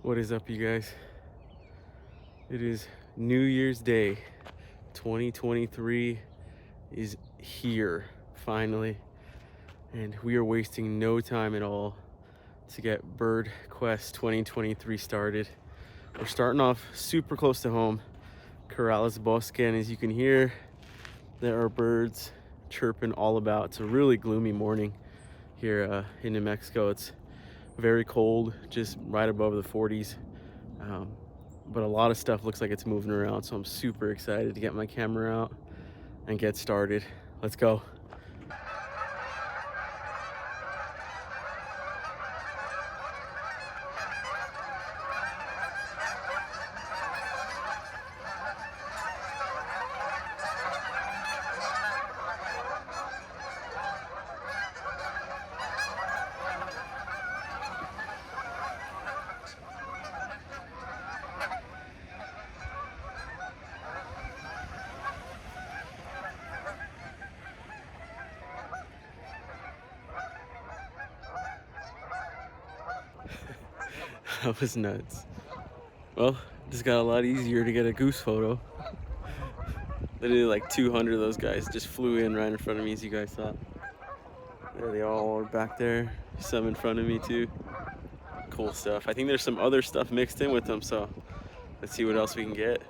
What is up, you guys? It is New Year's Day. 2023 is here, finally. And we are wasting no time at all to get Bird Quest 2023 started. We're starting off super close to home, Corrales Bosque, and as you can hear, there are birds chirping all about. It's a really gloomy morning here in New Mexico. It's very cold, just right above the 40s. But a lot of stuff looks like it's moving around, so I'm super excited to get my camera out and get started. Let's go. That was nuts. Well, just got a lot easier to get a goose photo. Literally like 200 of those guys just flew in right in front of me, as you guys saw. There they all are back there. Some in front of me too. Cool stuff. I think there's some other stuff mixed in with them, so let's see what else we can get.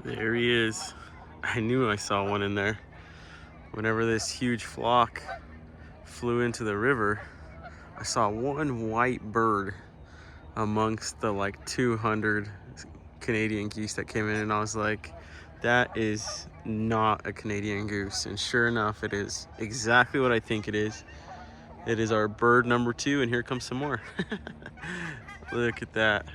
There he is. I knew I saw one in there. Whenever this huge flock flew into the river, I saw one white bird amongst the like 200 Canadian geese that came in, and I was like, that is not a Canadian goose. And sure enough, it is exactly what I think it is. It is our bird number 2, and here comes some more. Look at that.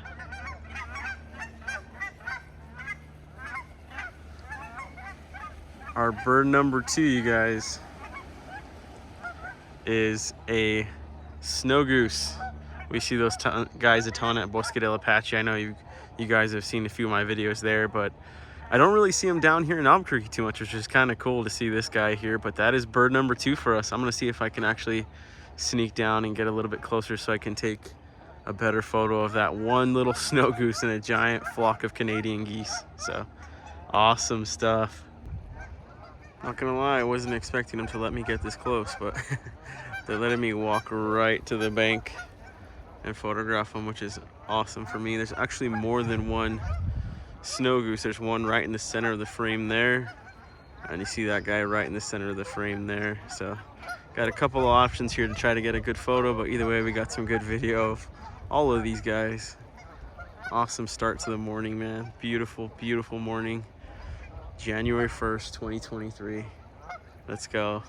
Our bird number 2, you guys, is a snow goose. We see those guys a ton at Bosque del Apache. I know you guys have seen a few of my videos there, but I don't really see them down here in Albuquerque too much, which is kind of cool to see this guy here. But that is bird number 2 for us. I'm gonna see if I can actually sneak down and get a little bit closer so I can take a better photo of that one little snow goose in a giant flock of Canadian geese. So awesome stuff. Not gonna lie, I wasn't expecting them to let me get this close, but they're letting me walk right to the bank and photograph them, which is awesome for me. There's actually more than one snow goose. There's one right in the center of the frame there, and you see that guy right in the center of the frame there. So got a couple of options here to try to get a good photo, but either way, we got some good video of all of these guys. Awesome start to the morning, man. Beautiful, beautiful morning. January 1st, 2023. Let's go.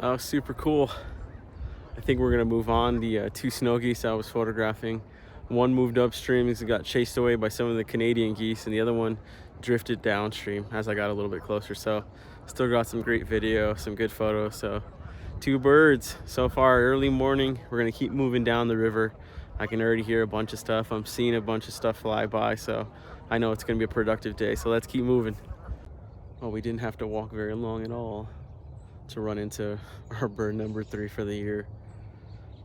That was super cool. I think we're gonna move on. The two snow geese I was photographing, one moved upstream as it got chased away by some of the Canadian geese, and the other one drifted downstream as I got a little bit closer. So still got some great video, some good photos. So two birds so far, early morning. We're gonna keep moving down the river. I can already hear a bunch of stuff. I'm seeing a bunch of stuff fly by, so I know it's gonna be a productive day. So let's keep moving. Oh, we didn't have to walk very long at all to run into our bird number 3 for the year.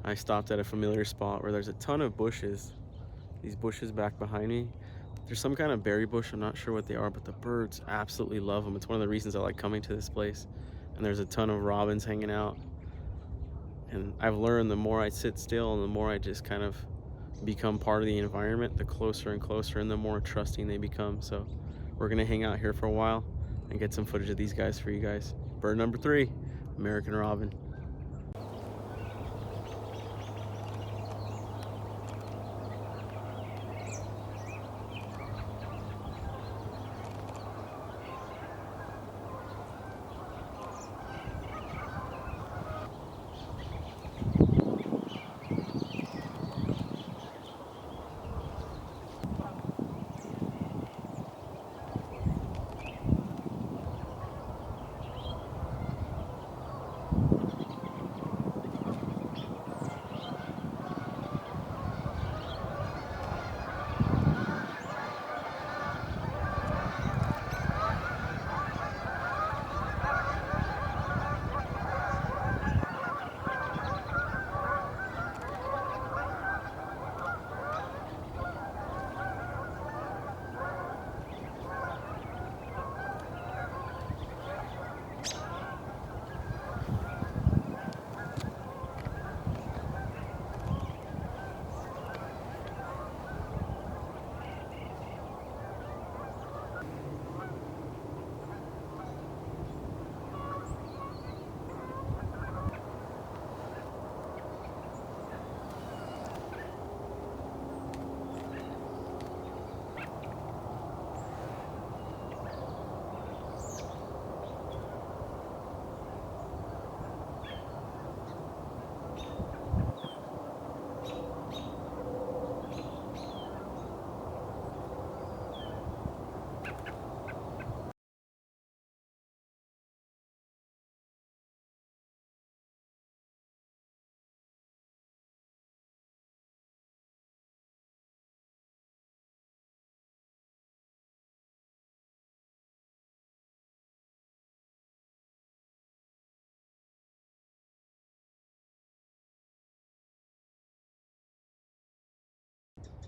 I stopped at a familiar spot where there's a ton of bushes. These bushes back behind me, there's some kind of berry bush. I'm not sure what they are, but the birds absolutely love them. It's one of the reasons I like coming to this place. And there's a ton of robins hanging out. And I've learned the more I sit still and the more I just kind of become part of the environment, the closer and closer and the more trusting they become. So we're gonna hang out here for a while and get some footage of these guys for you guys. Bird number 3, American robin.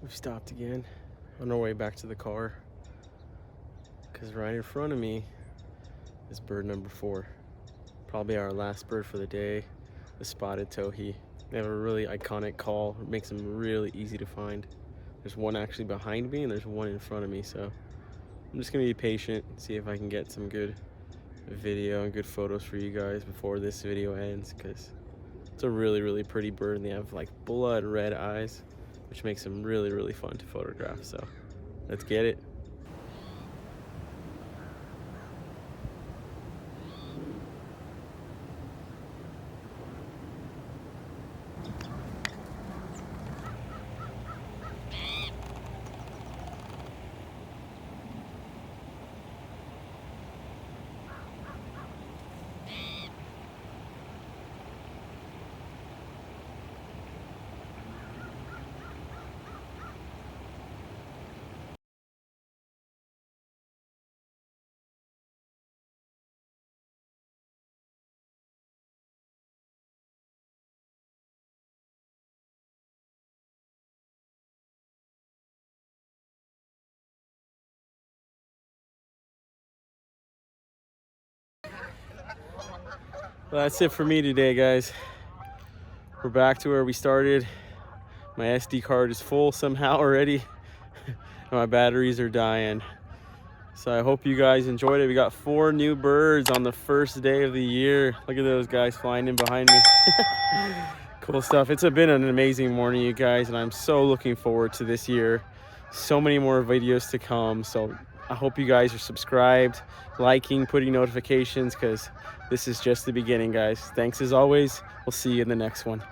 We stopped again on our way back to the car because right in front of me is bird number 4. Probably our last bird for the day, the spotted towhee. They have a really iconic call. It makes them really easy to find. There's one actually behind me and there's one in front of me, so I'm just gonna be patient and see if I can get some good video and good photos for you guys before this video ends, because it's a really pretty bird and they have like blood red eyes, which makes them really fun to photograph. So let's get it. Well, that's it for me today, guys. We're back to where we started. My SD card is full somehow already. And my batteries are dying. So I hope you guys enjoyed it. We got 4 new birds on the first day of the year. Look at those guys flying in behind me. Cool stuff. It's been an amazing morning, you guys, and I'm so looking forward to this year. So many more videos to come. So I hope you guys are subscribed, liking, putting notifications, because this is just the beginning, guys. Thanks as always. We'll see you in the next one.